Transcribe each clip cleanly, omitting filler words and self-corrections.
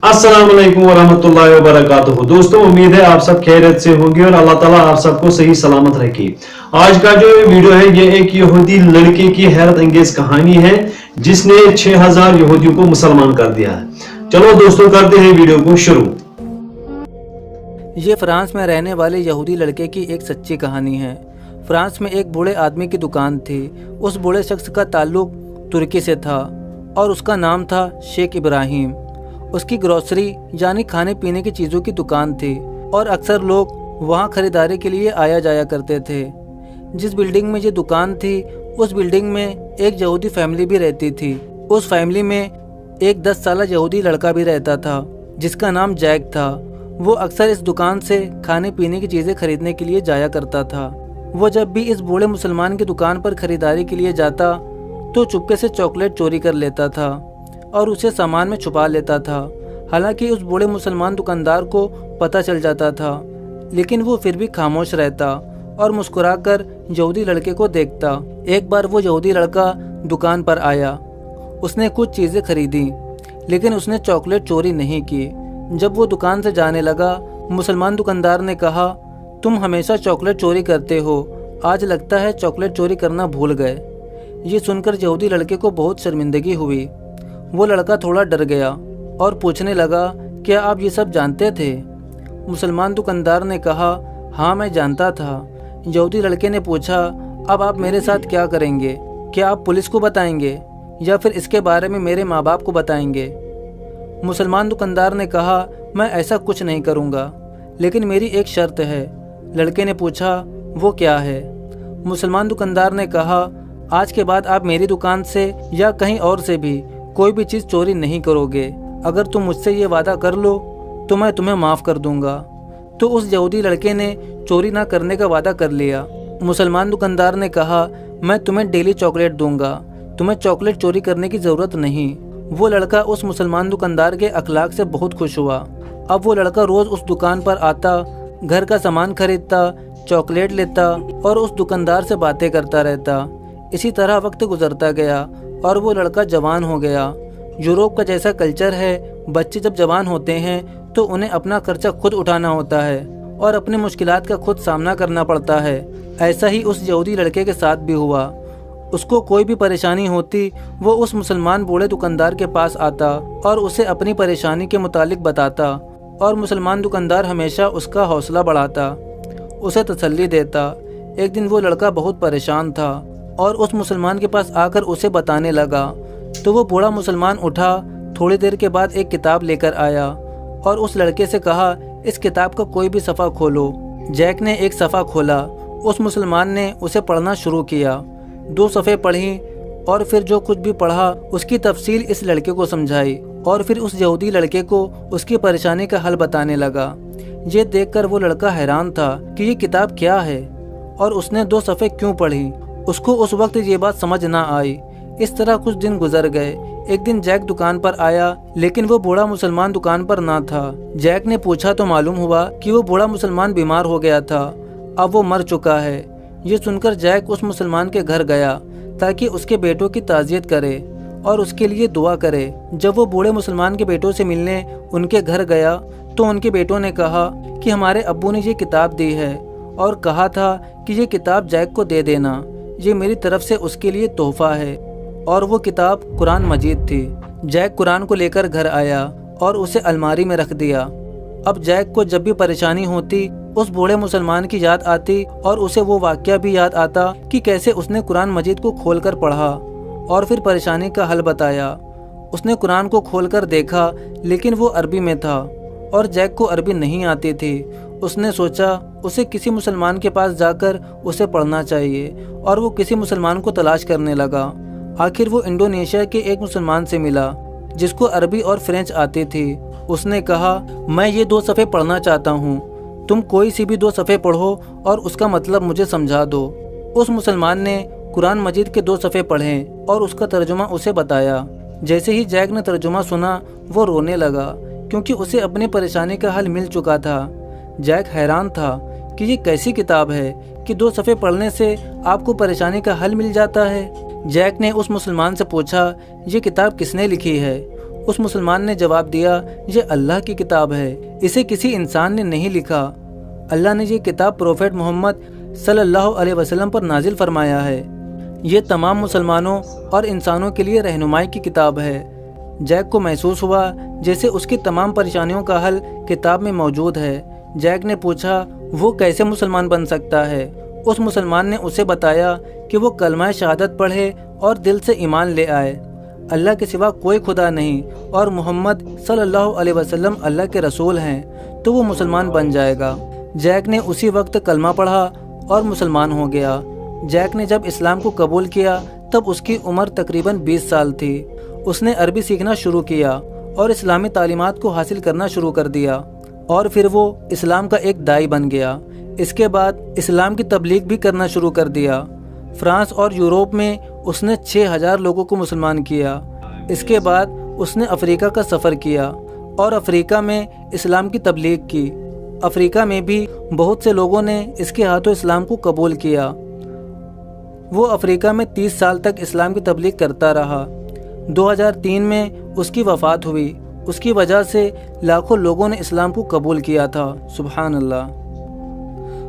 अस्सलामुअलैकुम वरहमतुल्लाहि वबरकातुहू। दोस्तों, उम्मीद है आप सब खैरियत से होंगे और अल्लाह ताला आप सबको सही सलामत रखे। आज का जो वीडियो है ये एक यहूदी लड़के की हैरत अंगेज कहानी है जिसने 6000 यहूदियों को मुसलमान कर दिया है। चलो दोस्तों, करते हैं वीडियो को शुरू। ये फ्रांस में रहने वाले यहूदी लड़के की एक सच्ची कहानी है। फ्रांस में एक बूढ़े आदमी की दुकान थी। उस बूढ़े शख्स का ताल्लुक तुर्की से था और उसका नाम था शेख इब्राहिम। उसकी ग्रोसरी यानी खाने पीने की चीज़ों की दुकान थी और अक्सर लोग वहाँ खरीदारी के लिए आया जाया करते थे। जिस बिल्डिंग में ये दुकान थी उस बिल्डिंग में एक यहूदी फैमिली भी रहती थी। उस फैमिली में एक 10 साल यहूदी लड़का भी रहता था जिसका नाम जैक था। वो अक्सर इस दुकान से खाने पीने की चीज़ें खरीदने के लिए जाया करता था। वो जब भी इस बूढ़े मुसलमान की दुकान पर खरीदारी के लिए जाता तो चुपके से चॉकलेट चोरी कर लेता था और उसे सामान में छुपा लेता था। हालांकि उस बूढ़े मुसलमान दुकानदार को पता चल जाता था, लेकिन वो फिर भी खामोश रहता और मुस्कुराकर यहूदी लड़के को देखता। एक बार वो यहूदी लड़का दुकान पर आया। उसने कुछ चीज़ें खरीदी, लेकिन उसने चॉकलेट चोरी नहीं की। जब वो दुकान से जाने लगा, मुसलमान दुकानदार ने कहा, तुम हमेशा चॉकलेट चोरी करते हो, आज लगता है चॉकलेट चोरी करना भूल गए। ये सुनकर यहूदी लड़के को बहुत शर्मिंदगी हुई। वो लड़का थोड़ा डर गया और पूछने लगा, क्या आप ये सब जानते थे? मुसलमान दुकानदार ने कहा, हाँ मैं जानता था। यहूदी लड़के ने पूछा, अब आप मेरे साथ क्या करेंगे? क्या आप पुलिस को बताएंगे या फिर इसके बारे में मेरे माँ बाप को बताएंगे? मुसलमान दुकानदार ने कहा, मैं ऐसा कुछ नहीं करूँगा, लेकिन मेरी एक शर्त है। लड़के ने पूछा, वो क्या है? मुसलमान दुकानदार ने कहा, आज के बाद आप मेरी दुकान से या कहीं और से भी कोई भी चीज़ चोरी नहीं करोगे। अगर तुम मुझसे ये वादा कर लो तो मैं तुम्हें माफ़ कर दूंगा। तो उस यहूदी लड़के ने चोरी ना करने का वादा कर लिया। मुसलमान दुकानदार ने कहा, मैं तुम्हें डेली चॉकलेट दूंगा, तुम्हें चॉकलेट चोरी करने की ज़रूरत नहीं। वो लड़का उस मुसलमान दुकानदार के अखलाक से बहुत खुश हुआ। अब वो लड़का रोज़ उस दुकान पर आता, घर का सामान खरीदता, चॉकलेट लेता और उस दुकानदार से बातें करता रहता। इसी तरह वक्त गुजरता गया और वो लड़का जवान हो गया। यूरोप का जैसा कल्चर है, बच्चे जब जवान होते हैं तो उन्हें अपना खर्चा खुद उठाना होता है और अपनी मुश्किलात का खुद सामना करना पड़ता है। ऐसा ही उस यहूदी लड़के के साथ भी हुआ। उसको कोई भी परेशानी होती वो उस मुसलमान बूढ़े दुकानदार के पास आता और उसे अपनी परेशानी के मुतालिक बताता और मुसलमान दुकानदार हमेशा उसका हौसला बढ़ाता, उसे तसल्ली देता। एक दिन वो लड़का बहुत परेशान था और उस मुसलमान के पास आकर उसे बताने लगा। तो वो बूढ़ा मुसलमान उठा, थोड़ी देर के बाद एक किताब लेकर आया और उस लड़के से कहा, इस किताब का कोई भी सफ़ा खोलो। जैक ने एक सफ़ा खोला। उस मुसलमान ने उसे पढ़ना शुरू किया। 2 सफ़े पढ़ी और फिर जो कुछ भी पढ़ा उसकी तफसील इस लड़के को समझाई और फिर उस यहूदी लड़के को उसकी परेशानी का हल बताने लगा। ये देखकर वो लड़का हैरान था कि ये किताब क्या है और उसने 2 सफ़े क्यों पढ़ी। उसको उस वक्त ये बात समझ ना आई। इस तरह कुछ दिन गुजर गए। एक दिन जैक दुकान पर आया, लेकिन वो बूढ़ा मुसलमान दुकान पर ना था। जैक ने पूछा तो मालूम हुआ कि वो बूढ़ा मुसलमान बीमार हो गया था, अब वो मर चुका है। ये सुनकर जैक उस मुसलमान के घर गया ताकि उसके बेटों की ताज़ियत करे और उसके लिए दुआ करे। जब वो बूढ़े मुसलमान के बेटों से मिलने उनके घर गया तो उनके बेटों ने कहा कि हमारे अब्बू ने ये किताब दी है और कहा था कि ये किताब जैक को दे देना, ये मेरी तरफ से उसके लिए तोहफा है। और वो किताब कुरान मजीद थी। जैक कुरान को लेकर घर आया और उसे अलमारी में रख दिया। अब जैक को जब भी परेशानी होती उस बूढ़े मुसलमान की याद आती और उसे वो वाक़या भी याद आता कि कैसे उसने कुरान मजीद को खोलकर पढ़ा और फिर परेशानी का हल बताया। उसने कुरान को खोलकर देखा, लेकिन वो अरबी में था और जैक को अरबी नहीं आती थी। उसने सोचा उसे किसी मुसलमान के पास जाकर उसे पढ़ना चाहिए और वो किसी मुसलमान को तलाश करने लगा। आखिर वो इंडोनेशिया के एक मुसलमान से मिला जिसको अरबी और फ्रेंच आती थी। उसने कहा, मैं ये 2 सफ़े पढ़ना चाहता हूँ, तुम कोई सी भी 2 सफ़े पढ़ो और उसका मतलब मुझे समझा दो। उस मुसलमान ने कुरान मजीद के 2 सफ़े पढ़े और उसका तर्जुमा उसे बताया। जैसे ही जैक ने तर्जुमा सुना वो रोने लगा क्योंकि उसे अपनी परेशानी का हल मिल चुका था। जैक हैरान था कि ये कैसी किताब है कि 2 सफ़े पढ़ने से आपको परेशानी का हल मिल जाता है। जैक ने उस मुसलमान से पूछा, ये किताब किसने लिखी है? उस मुसलमान ने जवाब दिया, ये अल्लाह की किताब है, इसे किसी इंसान ने नहीं लिखा। अल्लाह ने ये किताब प्रोफेट मोहम्मद सल्लल्लाहु अलैहि वसल्लम पर नाजिल फरमाया है। ये तमाम मुसलमानों और इंसानों के लिए रहनुमाई की किताब है। जैक को महसूस हुआ जैसे उसकी तमाम परेशानियों का हल किताब में मौजूद है। जैक ने पूछा, वो कैसे मुसलमान बन सकता है? उस मुसलमान ने उसे बताया कि वो कलमा शहादत पढ़े और दिल से ईमान ले आए, अल्लाह के सिवा कोई खुदा नहीं और मोहम्मद सल्लल्लाहु अलैहि वसल्लम अल्लाह के रसूल हैं, तो वो मुसलमान बन जाएगा। जैक ने उसी वक्त कलमा पढ़ा और मुसलमान हो गया। जैक ने जब इस्लाम को कबूल किया तब उसकी उम्र तकरीबन 20 साल थी। उसने अरबी सीखना शुरू किया और इस्लामी तालीमात को हासिल करना शुरू कर दिया और फिर वो इस्लाम का एक दाई बन गया। इसके बाद इस्लाम की तबलीग भी करना शुरू कर दिया। फ्रांस और यूरोप में उसने 6000 लोगों को मुसलमान किया। इसके बाद उसने अफ्रीका का सफ़र किया और अफ्रीका में इस्लाम की तबलीग की। अफ्रीका में भी बहुत से लोगों ने इसके हाथों इस्लाम को कबूल किया। वो अफ्रीका में 30 साल तक इस्लाम की तबलीग करता रहा। 2003 में उसकी वफ़ात हुई। उसकी वजह से लाखों लोगों ने इस्लाम को कबूल किया था। सुभान अल्लाह।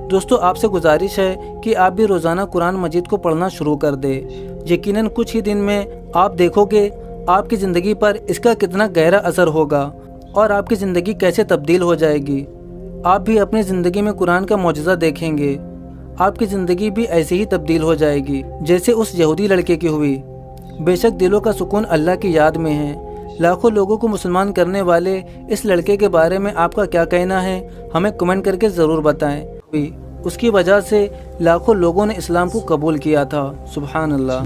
दोस्तों, आपसे गुजारिश है कि आप भी रोज़ाना कुरान मजीद को पढ़ना शुरू कर दें। यकीनन कुछ ही दिन में आप देखोगे आपकी ज़िंदगी पर इसका कितना गहरा असर होगा और आपकी ज़िंदगी कैसे तब्दील हो जाएगी। आप भी अपनी ज़िंदगी में कुरान का मौजज़ा देखेंगे। आपकी ज़िंदगी भी ऐसे ही तब्दील हो जाएगी जैसे उस यहूदी लड़के की हुई। बेशक दिलों का सुकून अल्लाह की याद में है। लाखों लोगों को मुसलमान करने वाले इस लड़के के बारे में आपका क्या कहना है, हमें कमेंट करके ज़रूर बताएं। उसकी वजह से लाखों लोगों ने इस्लाम को कबूल किया था। सुभान अल्लाह।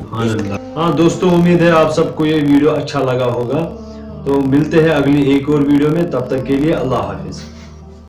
हाँ दोस्तों, उम्मीद है आप सबको ये वीडियो अच्छा लगा होगा। तो मिलते हैं अगली एक और वीडियो में, तब तक के लिए अल्लाह हाफिज़।